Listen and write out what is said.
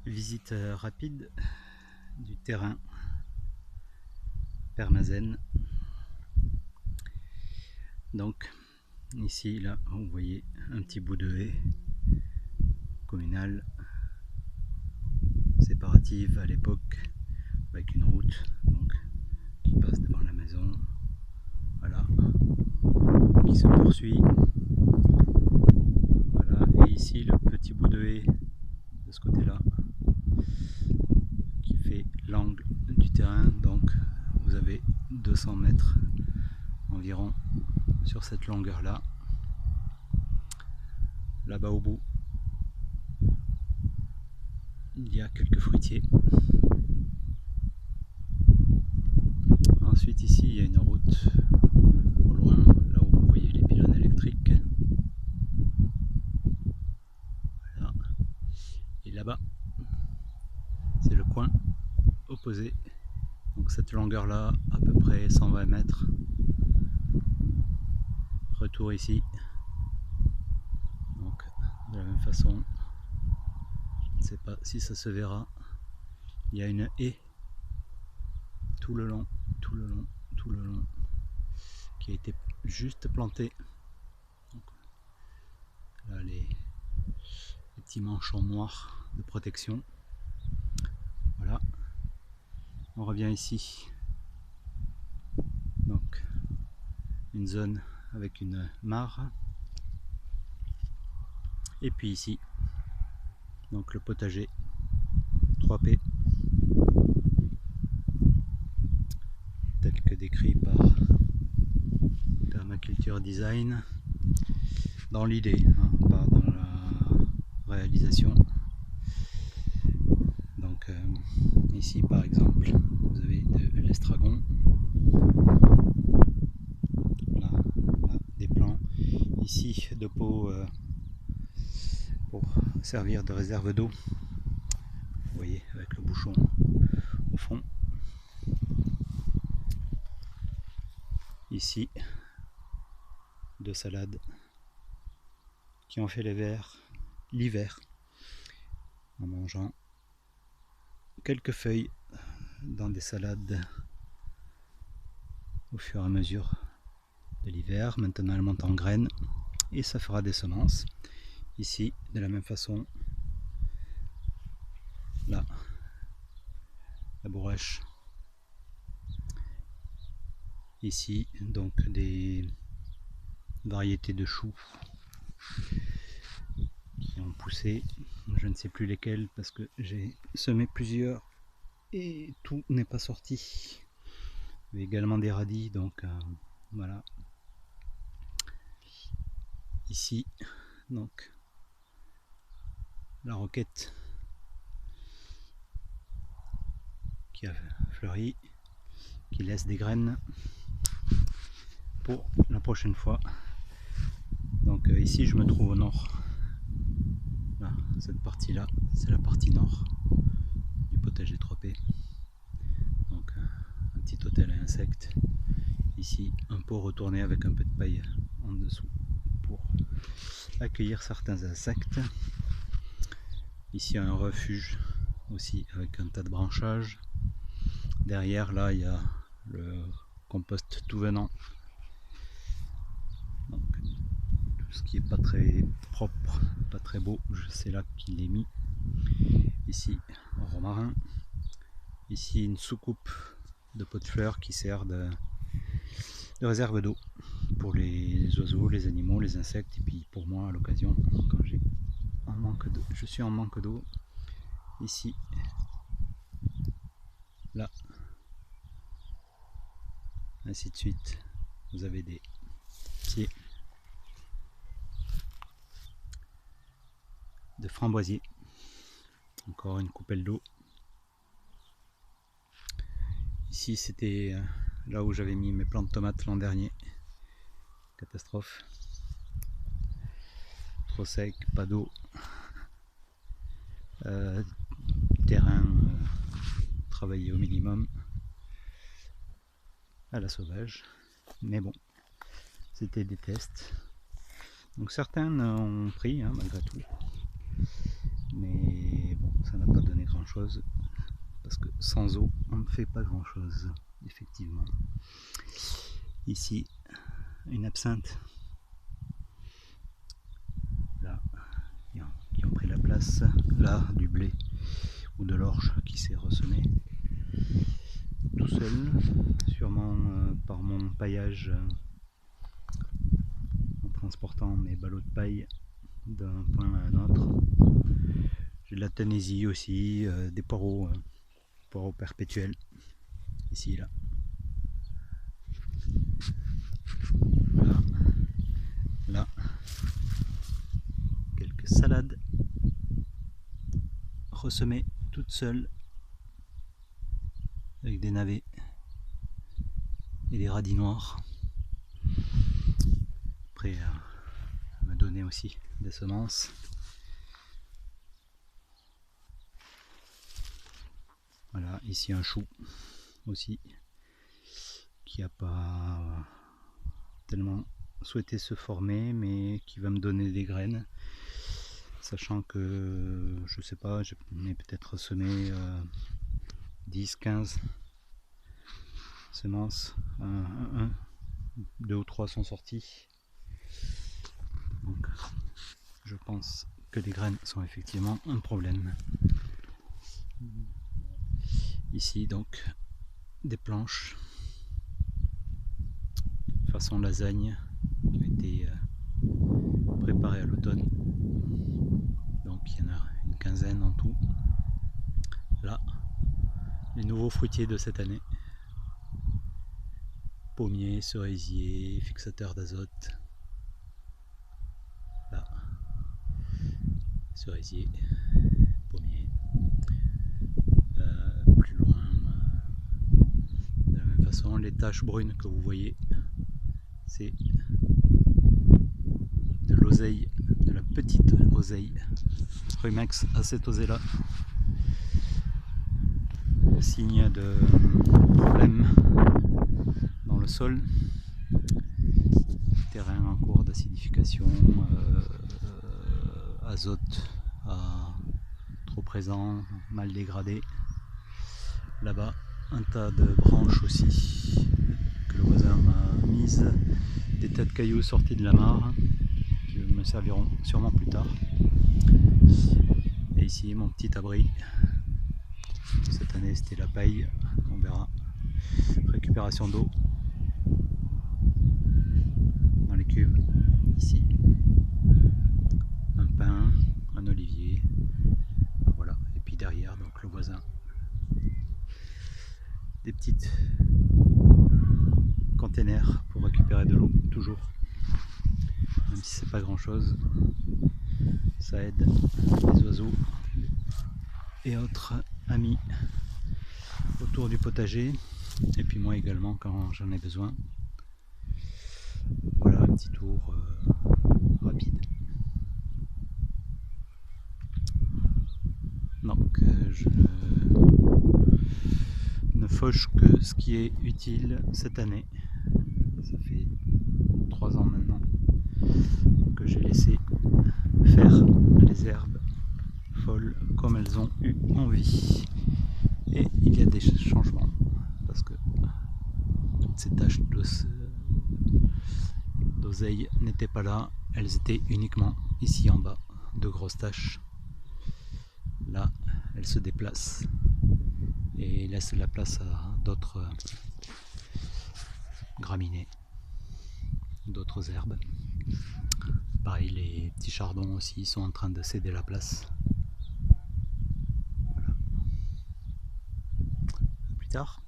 Visite rapide du terrain Permazen. Donc ici là vous voyez un petit bout de haie communale séparative à l'époque avec une route donc qui passe devant la maison, voilà, qui se poursuit, voilà, et ici le petit bout de haie de ce côté là qui fait l'angle du terrain. Donc vous avez 200 mètres environ sur cette longueur là. Là-bas au bout il y a quelques fruitiers. Ensuite ici il y a une route au loin, là où vous voyez les pylônes électriques. Voilà. Et là-bas c'est le coin opposé. Donc cette longueur là à peu près 120 mètres. Retour ici. Donc de la même façon, je ne sais pas si ça se verra, il y a une haie tout le long, qui a été juste plantée. Donc, là les petits manchons noirs de protection. Voilà. On revient ici. Donc une zone avec une mare. Et puis ici, donc le potager 3P, tel que décrit par Permaculture Design, dans l'idée, hein, pas dans la réalisation. Donc ici par exemple, vous avez de l'estragon, là, des plants, ici de pots pour servir de réserve d'eau, vous voyez avec le bouchon au fond. Ici de salades qui ont fait les vers l'hiver en mangeant quelques feuilles dans des salades au fur et à mesure de l'hiver. Maintenant elles montent en graines et ça fera des semences. Ici de la même façon, là la bourrache, ici donc des variétés de choux qui ont poussé, je ne sais plus lesquels parce que j'ai semé plusieurs et tout n'est pas sorti. Il y a également des radis, donc voilà. Ici donc la roquette qui a fleuri, qui laisse des graines pour la prochaine fois. Donc ici je me trouve au nord. Là, cette partie là, c'est la partie nord du potager 3P. Donc un petit hôtel à insectes. Ici un pot retourné avec un peu de paille en dessous pour accueillir certains insectes. Ici un refuge aussi avec un tas de branchages. Derrière là il y a le compost tout venant. Donc tout ce qui est pas très propre, pas très beau, c'est là qu'il est mis. Ici un romarin. Ici une soucoupe de pot de fleurs qui sert de réserve d'eau pour les oiseaux, les animaux, les insectes, et puis pour moi à l'occasion quand j'ai un manque d'eau, je suis en manque d'eau. Ici, là, ainsi de suite. Vous avez des pieds de framboisier, encore une coupelle d'eau. Ici c'était là où j'avais mis mes plants de tomates l'an dernier. Catastrophe. Trop sec, pas d'eau. Terrain travaillé au minimum. À la sauvage. Mais bon, c'était des tests. Donc certains ont pris, hein, malgré tout. Mais bon, ça n'a pas donné chose, parce que sans eau on ne fait pas grand chose, effectivement. Ici une absinthe là qui ont pris la place là du blé ou de l'orge qui s'est ressemé tout seul, sûrement par mon paillage en transportant mes ballots de paille d'un point à un autre. J'ai de la tanésie aussi, des poireaux perpétuels ici là. Voilà. Là quelques salades ressemées toutes seules avec des navets et des radis noirs. Prêt à me donner aussi des semences. Voilà, ici un chou aussi qui n'a pas tellement souhaité se former, mais qui va me donner des graines, sachant que je sais pas, j'en ai peut-être semé 10-15 semences, 2 ou 3 sont sortis, donc je pense que les graines sont effectivement un problème. Ici donc des planches façon lasagne qui ont été préparées à l'automne, donc il y en a une quinzaine en tout. Là, les nouveaux fruitiers de cette année: pommiers, cerisiers, fixateurs d'azote. Là, cerisier, pommier. Plus loin, de la même façon, les taches brunes que vous voyez, c'est de l'oseille, de la petite oseille, Rumex acetosella, signe de problème dans le sol, terrain en cours d'acidification, azote trop présent, mal dégradé. Là-bas, un tas de branches aussi que le voisin m'a mises, des tas de cailloux sortis de la mare qui me serviront sûrement plus tard. Et ici mon petit abri, cette année c'était la paille, on verra. Récupération d'eau dans les cuves, ici un pin, un olivier, voilà. Et puis derrière donc le voisin, des petites containers pour récupérer de l'eau, toujours, même si c'est pas grand chose, ça aide les oiseaux et autres amis autour du potager, et puis moi également quand j'en ai besoin. Voilà un petit tour rapide. Donc je ne fauche que ce qui est utile cette année. Ça fait 3 ans maintenant que j'ai laissé faire les herbes folles comme elles ont eu envie. Et il y a des changements, parce que toutes ces taches d'oseille n'étaient pas là, elles étaient uniquement ici en bas, de grosses taches. Là, elles se déplacent et laissent la place à d'autres graminées, d'autres herbes. Pareil, les petits chardons aussi sont en train de céder la place. Voilà. À plus tard.